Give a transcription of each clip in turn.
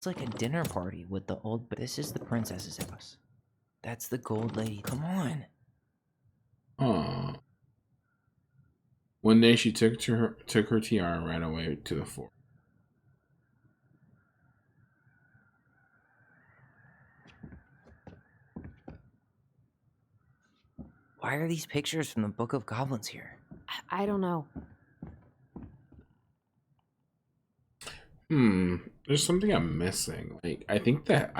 It's like a dinner party with the old. This is the princess's house. That's the gold lady. Come on. Oh. One day she took her tiara and ran away to the fort. Why are these pictures from the Book of Goblins here? I don't know. There's something I'm missing. Like I think that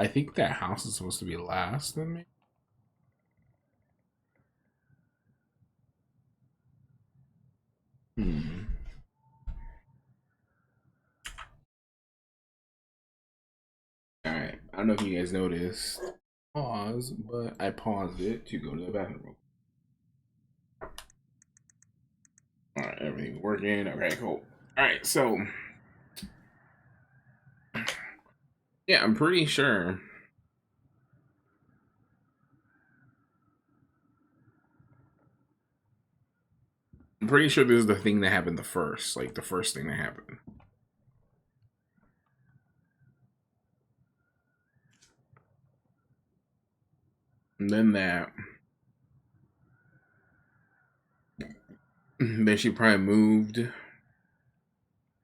house is supposed to be last than me. Hmm. Alright. I don't know if you guys noticed. Pause, but I paused it to go to the bathroom. Alright, everything's working. Okay, cool. Alright, so yeah, I'm pretty sure. I'm pretty sure this is the thing that happened the first, like the first thing that happened. And then she probably moved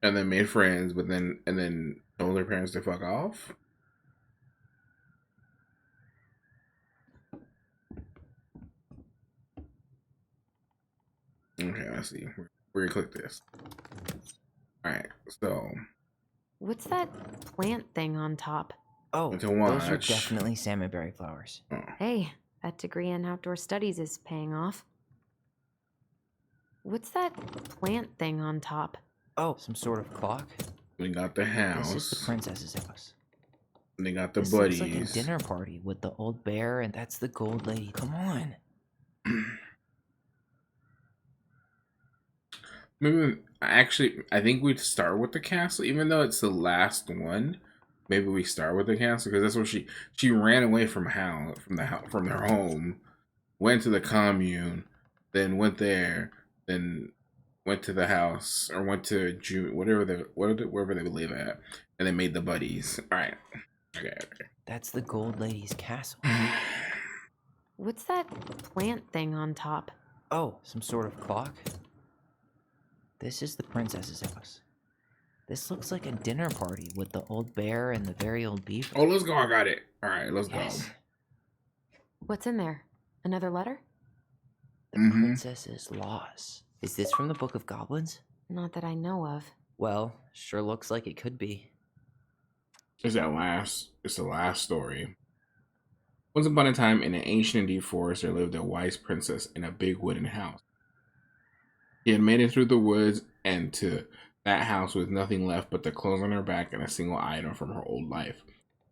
and then made friends, but then told her parents to fuck off. Okay, let's see. We're gonna click this. Alright, so What's that plant thing on top? Oh, to those are watch. definitely salmonberry flowers. Oh. Hey, that degree in outdoor studies is paying off. What's that plant thing on top? Oh, some sort of clock? We got the house. This is the princess's house. They got the This buddies. looks like a dinner party with the old bear, and that's the gold lady. Come on. Maybe actually, I think we'd start with the castle, even though it's the last one. Maybe we start with the castle because that's where she ran away from from their home, went to the commune, then went there, then went to the house or went to June, wherever they would live at, and then made the buddies. All right, okay. That's the gold lady's castle. What's that plant thing on top? Oh, some sort of clock? This is the princess's house. This looks like a dinner party with the old bear and the very old beaver. Oh, let's go. I got it. All right, let's go. What's in there? Another letter? The princess's laws. Is this from the Book of Goblins? Not that I know of. Well, sure looks like it could be. It's the last story. Once upon a time, in an ancient and deep forest, there lived a wise princess in a big wooden house. She had made it through the woods and to that house with nothing left but the clothes on her back and a single item from her old life,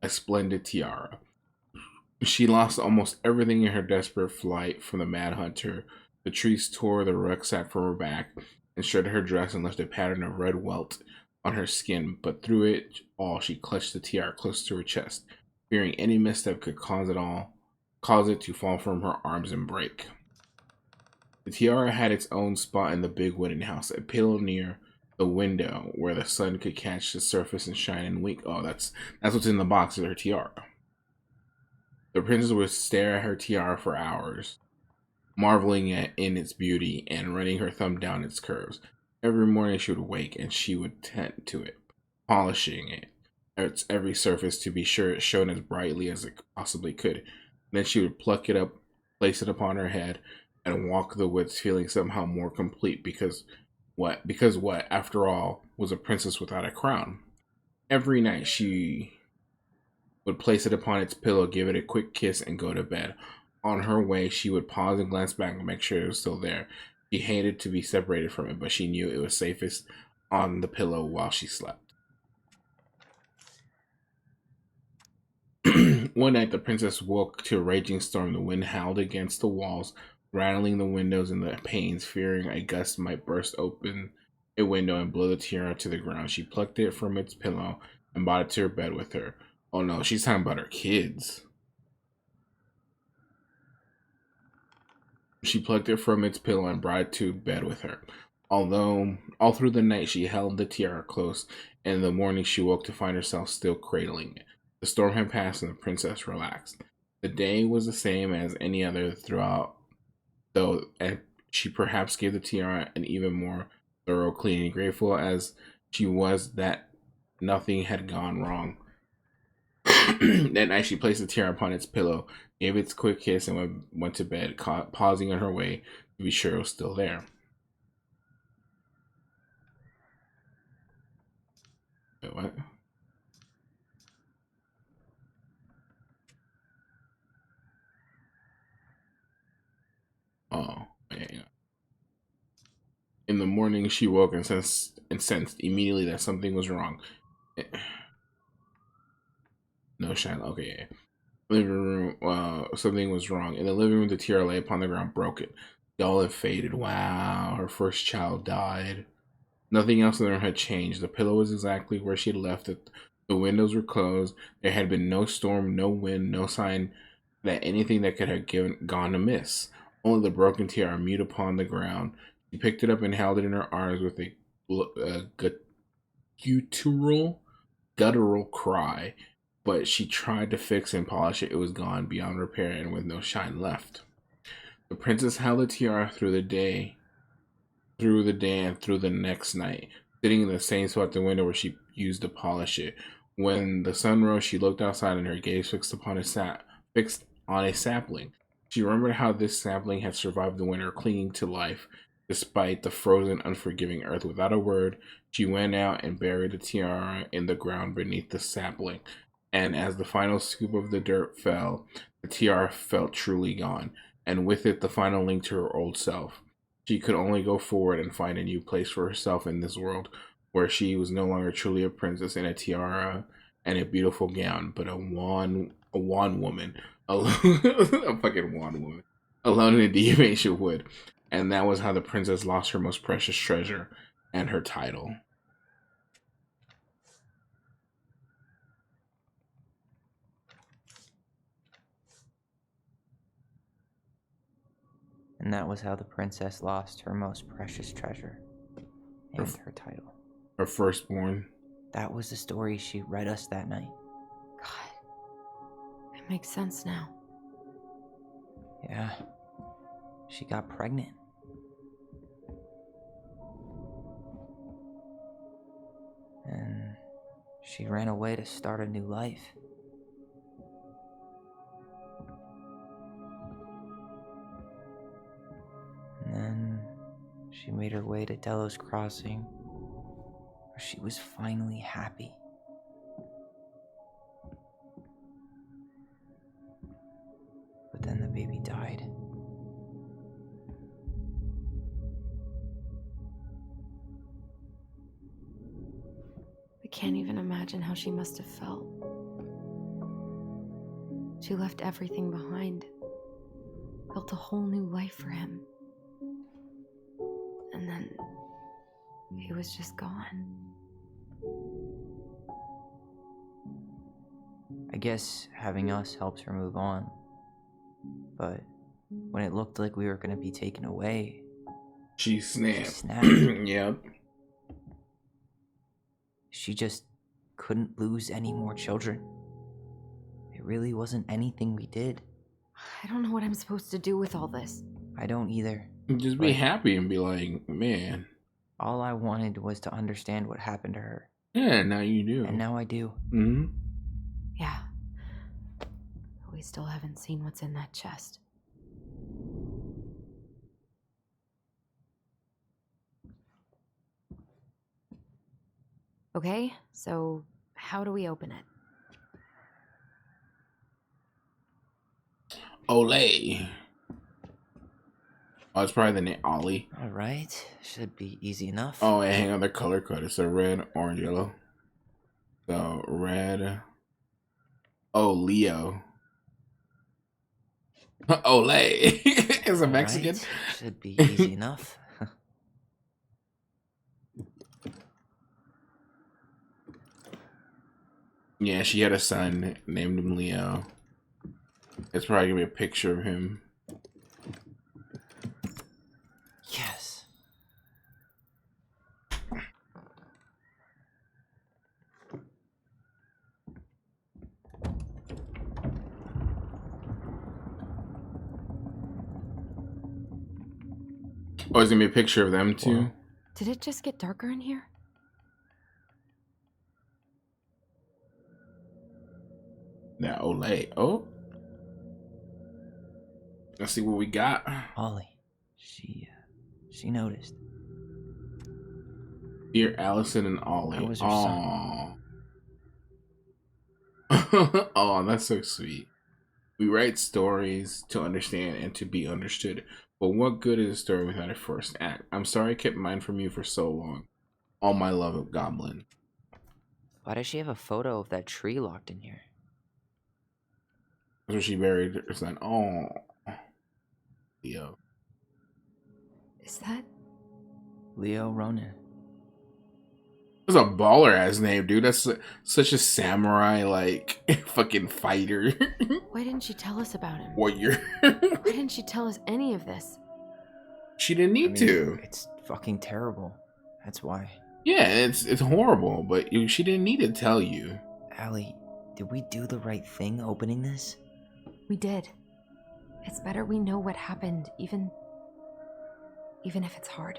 a splendid tiara. She lost almost everything in her desperate flight from the mad hunter. The trees tore the rucksack from her back and shredded her dress and left a pattern of red welt on her skin, but through it all she clutched the tiara close to her chest, fearing any misstep could cause it to fall from her arms and break. The tiara had its own spot in the big wooden house, a pillow near the window where the sun could catch the surface and shine and wink. Oh, that's what's in the box of her tiara. The princess would stare at her tiara for hours, marveling in its beauty and running her thumb down its curves. Every morning she would wake and she would tend to it, polishing it, its every surface to be sure it shone as brightly as it possibly could. Then she would pluck it up, place it upon her head, and walk the woods feeling somehow more complete because what? Because what, after all, was a princess without a crown? Every night she would place it upon its pillow, give it a quick kiss, and go to bed. On her way, she would pause and glance back and make sure it was still there. She hated to be separated from it, but she knew it was safest on the pillow while she slept. One night, the princess woke to a raging storm. The wind howled against the walls, rattling the windows and the panes, fearing a gust might burst open a window and blow the tiara to the ground. She plucked it from its pillow and brought it to her bed with her. Oh no, she's talking about her kids. She plucked it from its pillow and brought it to bed with her. Although all through the night she held the tiara close, and in the morning she woke to find herself still cradling it. The storm had passed and the princess relaxed. The day was the same as any other throughout, though she perhaps gave the tiara an even more thorough cleaning, grateful as she was that nothing had gone wrong. That night she placed the tiara upon its pillow, gave it a quick kiss, and went to bed, pausing on her way to be sure it was still there. Wait, what? Oh, yeah. In the morning, she woke and sensed immediately that something was wrong. No shine. Okay, yeah. Living room. Something was wrong. In the living room, the tiara lay upon the ground, broken, dull and faded. Wow, her first child died. Nothing else in the room had changed. The pillow was exactly where she had left it. The windows were closed. There had been no storm, no wind, no sign that anything that could have gone amiss. Only the broken tiara mute upon the ground. She picked it up and held it in her arms with a guttural cry. But she tried to fix and polish it. It was gone beyond repair and with no shine left. The princess held the tiara through the day and through the next night, sitting in the same spot at the window where she used to polish it. When the sun rose, she looked outside and her gaze fixed on a sapling. She remembered how this sapling had survived the winter, clinging to life despite the frozen, unforgiving earth. Without a word, she went out and buried the tiara in the ground beneath the sapling. And as the final scoop of the dirt fell, the tiara felt truly gone, and with it the final link to her old self. She could only go forward and find a new place for herself in this world, where she was no longer truly a princess in a tiara and a beautiful gown, but a wan woman, a fucking wan woman, alone in a deep ancient wood. And that was how the princess lost her most precious treasure and her title. And that was how the princess lost her most precious treasure and her title. Her firstborn. That was the story she read us that night. God, it makes sense now. Yeah, she got pregnant. And she ran away to start a new life. And then she made her way to Delos Crossing, where she was finally happy. But then the baby died. I can't even imagine how she must have felt. She left everything behind, built a whole new life for him. And then he was just gone. I guess having us helps her move on. But when it looked like we were going to be taken away, she snapped. She snapped. Yep. She just couldn't lose any more children. It really wasn't anything we did. I don't know what I'm supposed to do with all this. I don't either. Just be happy and be like, man. All I wanted was to understand what happened to her. Yeah, now you do. And now I do. Mm-hmm. Yeah. But we still haven't seen what's in that chest. Okay, so how do we open it? Olay. Oh, it's probably the name Ollie. Alright, should be easy enough. Oh, and hang on, the color code. It's a red, orange, yellow. So, red. Oh, Leo. Olay. It's a Mexican. Alright, should be easy enough. Yeah, she had a son, named him Leo. It's probably gonna be a picture of him. Yes. Oh, is there gonna be a picture of them too? Whoa. Did it just get darker in here? That Olay. Oh. Let's see what we got. Ollie. She noticed. Dear Allison and Ollie. I was her son. Aww. Oh, that's so sweet. We write stories to understand and to be understood. But what good is a story without a first act? I'm sorry I kept mine from you for so long. All my love of Goblin. Why does she have a photo of that tree locked in here? That's where she buried her son. Oh, Leo. Is that? Leo Ronan. That's a baller ass name, dude. That's such a samurai, like, fucking fighter. Why didn't she tell us about him? Warrior. Why didn't she tell us any of this? She didn't need to. It's fucking terrible. That's why. Yeah, it's horrible, but she didn't need to tell you. Allie, did we do the right thing opening this? We did. It's better we know what happened, even if it's hard.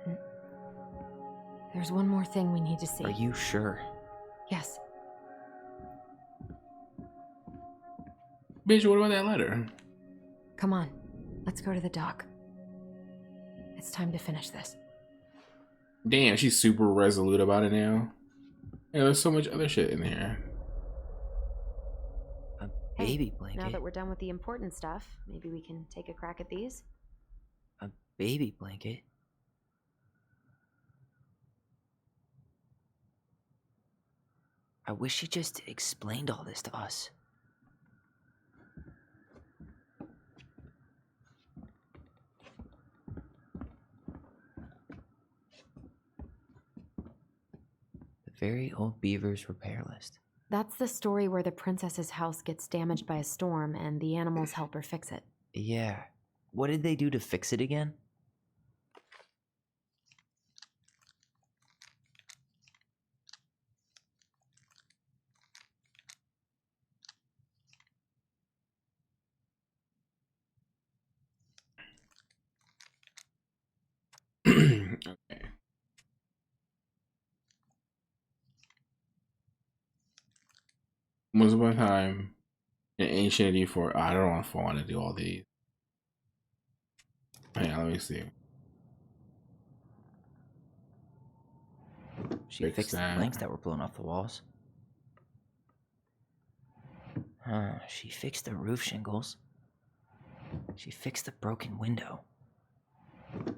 And there's one more thing we need to see. Are you sure? Yes. Bitch, what about that letter? Come on. Let's go to the dock. It's time to finish this. Damn, she's super resolute about it now. Yeah, there's so much other shit in here. A baby blanket? Now that we're done with the important stuff, maybe we can take a crack at these? A baby blanket? I wish she just explained all this to us. The very old beaver's repair list. That's the story where the princess's house gets damaged by a storm and the animals help her fix it. Yeah. What did they do to fix it again? Okay. Once upon a time, in ancient D4, I don't want to do all these. Hang on, let me see. She fixed the planks that were blown off the walls. She fixed the roof shingles. She fixed the broken window.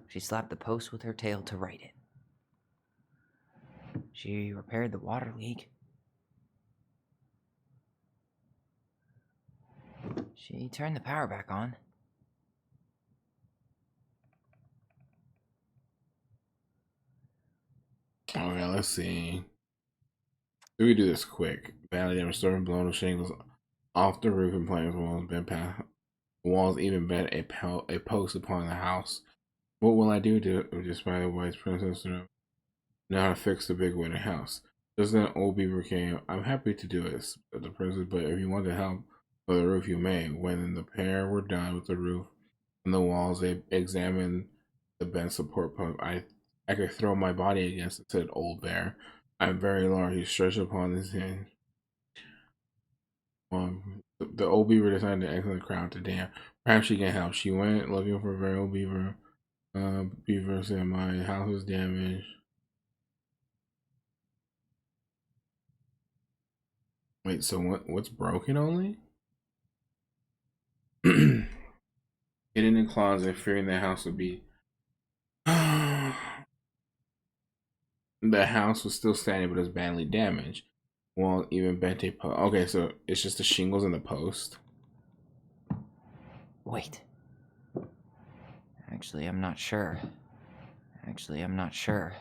She slapped the post with her tail to right it. She repaired the water leak. She turned the power back on. Okay, let's see. Do we do this quick? Badly damaged storm blown the shingles off the roof and planks walls bent past walls, even bent a post upon the house. What will I do to despite the wise princess to know how to fix the big winter house? Just then old beaver came. I'm happy to do it, said the princess, but if you want to help for the roof, you may. When the pair were done with the roof and the walls, they examined the bent support post. I could throw my body against it, said Old Bear. I'm very large. He stretched upon his hand. The old beaver decided to exit the crowd to dam. Perhaps she can help. She went looking for a very old beaver. Beaver said, my house is damaged. Wait, so what's broken only? Hidden in the closet, fearing the house would be the house was still standing, but it was badly damaged. Well, even bent a post. Okay, so it's just the shingles and the post. Wait. Actually, I'm not sure. Actually, I'm not sure.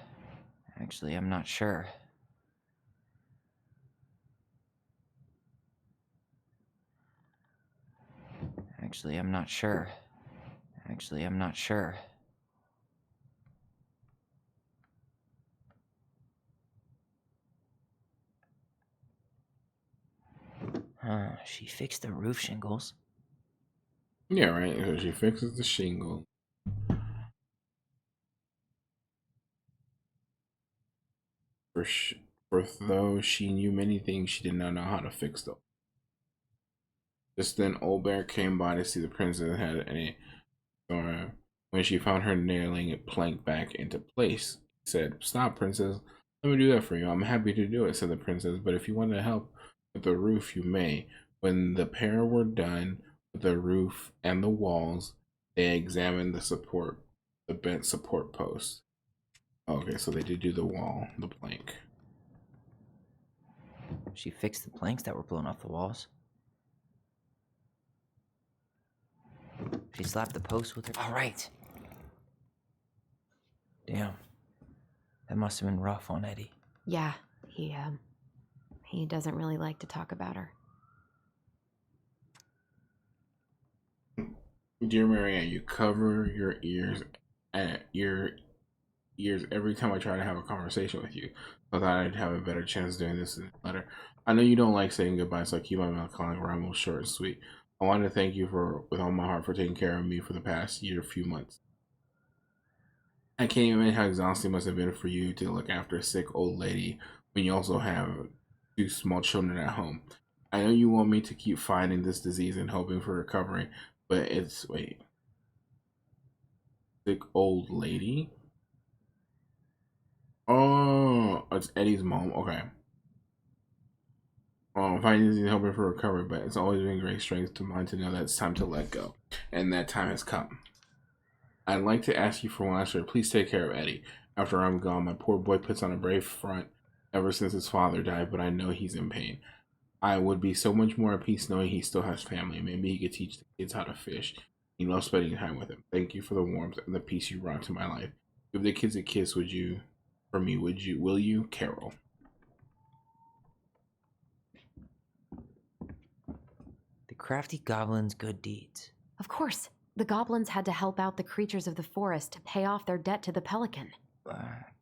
Actually, I'm not sure. Actually, I'm not sure. Actually, I'm not sure. She fixed the roof shingles. Yeah, right. So she fixes the shingle. for though she knew many things, she did not know how to fix them. Just then, Old Bear came by to see the princess had any storm. When she found her nailing a plank back into place, he said, "Stop, princess. Let me do that for you. I'm happy to do it," said the princess. "But if you want to help with the roof, you may." When the pair were done with the roof and the walls, they examined the bent support posts. Okay, so they did do the wall, the plank. She fixed the planks that were blown off the walls. She slapped the post with her. All right. Damn. That must have been rough on Eddie. Yeah, he doesn't really like to talk about her. Dear Marianne, you cover your ears every time I try to have a conversation with you. I thought I'd have a better chance doing this in a letter. I know you don't like saying goodbye, so I keep my melancholic ramble short and sweet. I want to thank you with all my heart for taking care of me for the past few months. I can't imagine how exhausting it must have been for you to look after a sick old lady when you also have 2 small children at home. I know you want me to keep fighting this disease and hoping for recovery, but sick old lady? Oh, it's Eddie's mom. Okay. Fighting disease and hoping for recovery, but it's always been great strength to mind to know that it's time to let go, and that time has come. I'd like to ask you for one last favor. Please take care of Eddie. After I'm gone, my poor boy puts on a brave front ever since his father died, but I know he's in pain. I would be so much more at peace knowing he still has family. Maybe he could teach the kids how to fish. He loves spending time with him. Thank you for the warmth and the peace you brought to my life. Give the kids a kiss, would you? For me, will you? Carol. The crafty goblin's good deeds. Of course, the goblins had to help out the creatures of the forest to pay off their debt to the pelican.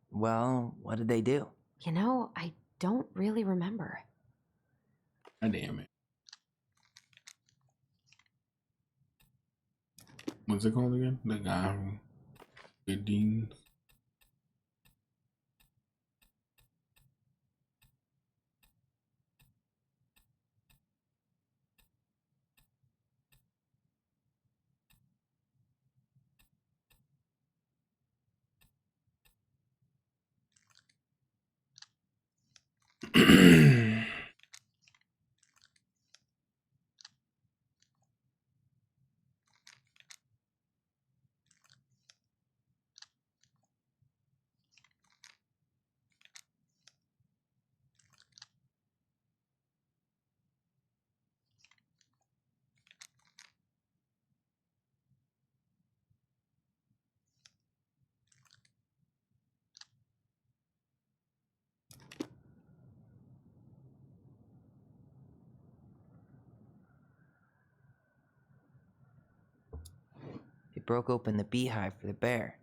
Well, what did they do? You know, I don't really remember. God damn it. What's it called again? The guy from Good Deeds. They broke open the beehive for the bear.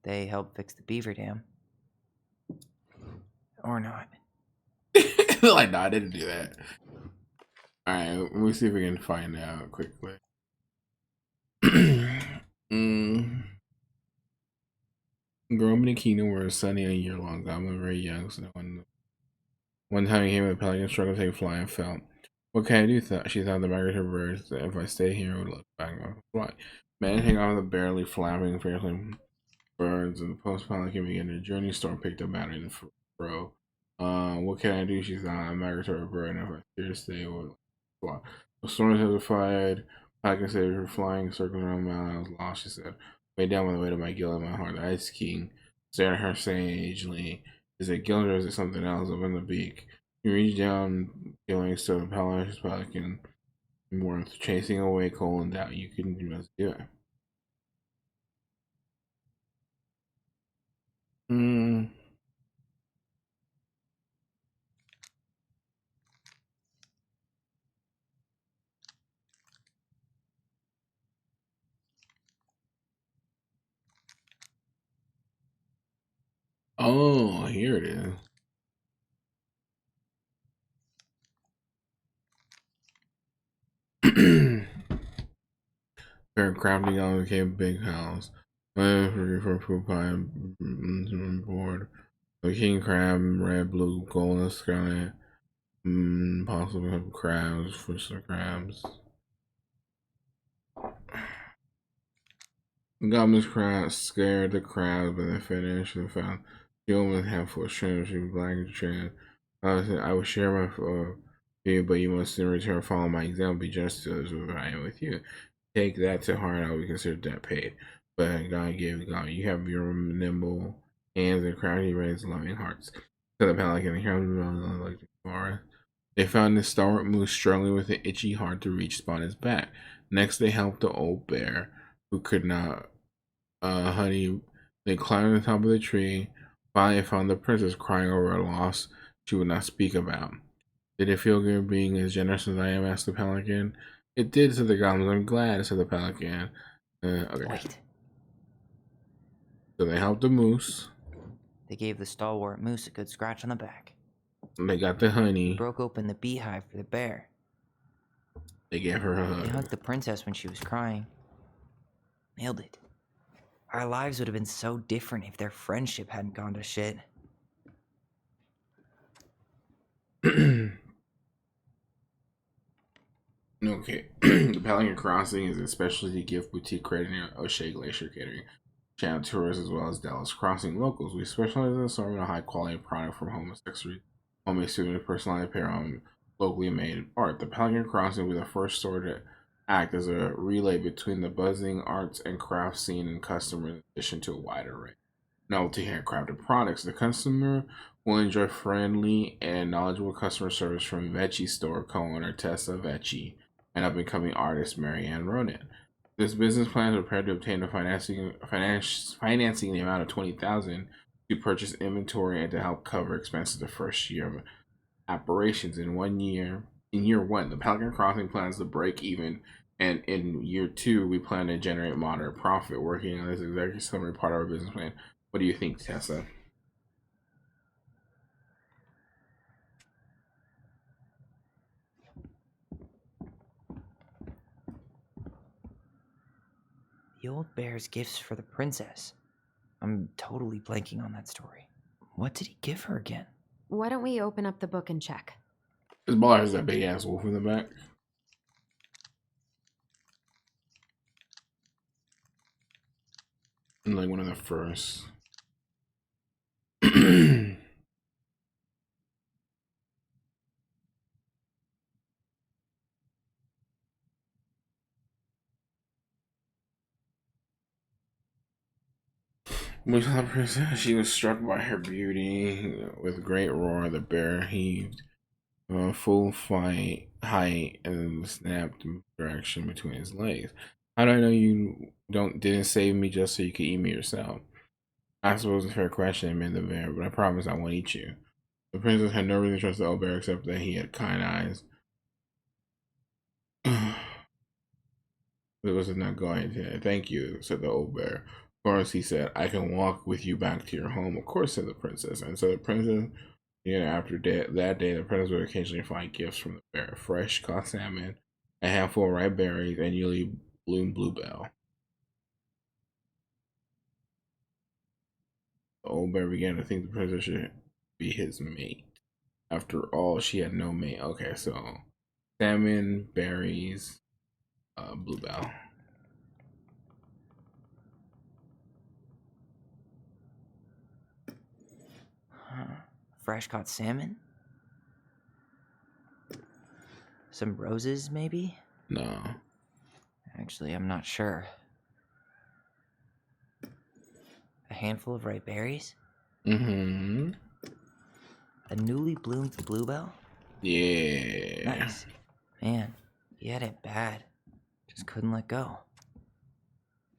They helped fix the beaver dam. Or not. Like, no, I didn't do that. Alright, let me see if we can find out quickly. Grow up in a kingdom where it's sunny and year long. I'm very young, so one time he came with a pelican, struggled to take fly and fell. What can I do? She thought the migratory birds that if I stay here, it would look back and fly. Man hang on the barely flapping, fiercely birds, and the post pelican began their journey. Storm picked up out in the fro. What can I do? She thought a migratory bird, and if I stay to stay, it would fly. The storm hesified. Pelican saved her flying, circling around I was lost, she said. Way down by the weight of my guilt in my heart. The Ice King stared at her sagely. Is it guilt or is it something else up in the beak? He reached down, feeling so the powerless pelican worth chasing away cold and doubt. You can just do it. Hmm. Oh, here it is. Bear crafting on became a big house. For food pie board. The king crab, red, blue, golden scarlet. Possible crabs, fish crabs. Goblin's crabs scared the crabs, but they finished and found the only handful of shrimp. She was black and trans. I will share my you, but you must in return follow my example. Be just as I am with you. Take that to heart. I will consider that paid. But God gave God. You have your nimble hands and crafty raised loving hearts. So the pelican and like the forest. They found the stalwart moose struggling with an itchy, hard to reach spot on his back. Next, they helped the old bear, who could not honey. They climbed to the top of the tree. Finally, found the princess crying over a loss she would not speak about. Did it feel good being as generous as I am? Asked the pelican. It did, said the goblin. I'm glad, said the pelican. Okay. Wait. So they helped the moose. They gave the stalwart moose a good scratch on the back. They got the honey. Broke open the beehive for the bear. They gave her a hug. They hugged the princess when she was crying. Nailed it. Our lives would have been so different if their friendship hadn't gone to shit. Okay. The Pelican Crossing is a specialty gift boutique created near O'Shea Glacier catering. Channel tourists as well as Dallas Crossing locals. We specialize in assortment of high quality product from home accessories, homemade souvenirs, personalized apparel, and locally made art. The Pelican Crossing will be the first store to act as a relay between the buzzing arts and craft scene and customers, in addition to a wide array of novelty handcrafted products. The customer will enjoy friendly and knowledgeable customer service from Vecchi store co-owner Tessa Vecchi and up-and-coming artist Marianne Ronan. This business plan is prepared to obtain the financing in the amount of $20,000 to purchase inventory and to help cover expenses the first year of operations. In year one, the Pelican Crossing plans to break even, and in year two, we plan to generate moderate profit. Working on this executive summary part of our business plan. What do you think, Tessa? The old bear's gifts for the princess. I'm totally blanking on that story. What did he give her again? Why don't we open up the book and check? This baller has that big ass wolf in the back. And like one of the first. We saw the princess. She was struck by her beauty. With a great roar, the bear heaved full height and snapped direction between his legs. How do I know you didn't save me just so you could eat me yourself? I suppose it's a fair question, admitted the bear, but I promise I won't eat you. The princess had no reason to trust the old bear except that he had kind eyes. It was not going to. Thank you, said the old bear. Of course, he said, I can walk with you back to your home. Of course, said the princess. And so the princess, after that day, the princess would occasionally find gifts from the bear: fresh caught salmon, a handful of ripe berries, and newly bloomed bluebell. The old bear began to think the princess should be his mate. After all, she had no mate. Okay, so salmon, berries, bluebell. Fresh caught salmon? Some roses, maybe? No. Actually, I'm not sure. A handful of ripe berries? Mm-hmm. A newly bloomed bluebell? Yeah. Nice. Man, he had it bad. Just couldn't let go.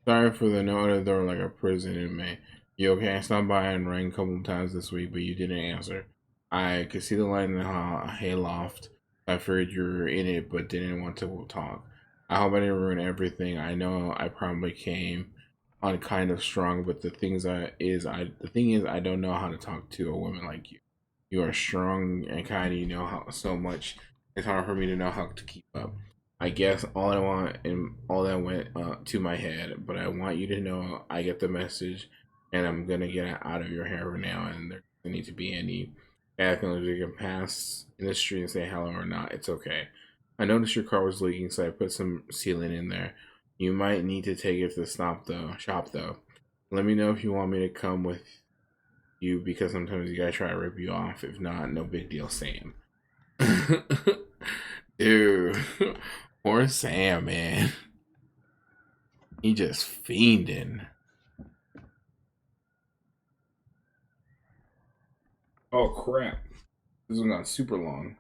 Sorry for the note at the door like a prison inmate. You okay? I stopped by and rang a couple of times this week, but you didn't answer. I could see the light in the hayloft. I figured you were in it, but didn't want to talk. I hope I didn't ruin everything. I know I probably came on kind of strong, but the thing is, I don't know how to talk to a woman like you. You are strong and kind. You know how so much. It's hard for me to know how to keep up. I guess all I want and all that went to my head, but I want you to know I get the message, and I'm gonna get it out of your hair right now. And there doesn't need to be any acting you can pass in the street and say hello or not. It's okay. I noticed your car was leaking, so I put some sealant in there. You might need to take it to the shop though. Let me know if you want me to come with you, because sometimes you guys try to rip you off. If not, no big deal, Sam. Dude, poor Sam, man. He just fiending. Oh crap! This one got super long.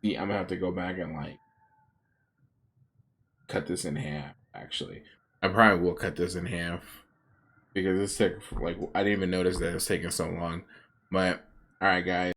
See, I'm gonna have to go back and like cut this in half. Actually, I probably will cut this in half because this took like I didn't even notice that it was taking so long. But all right, guys.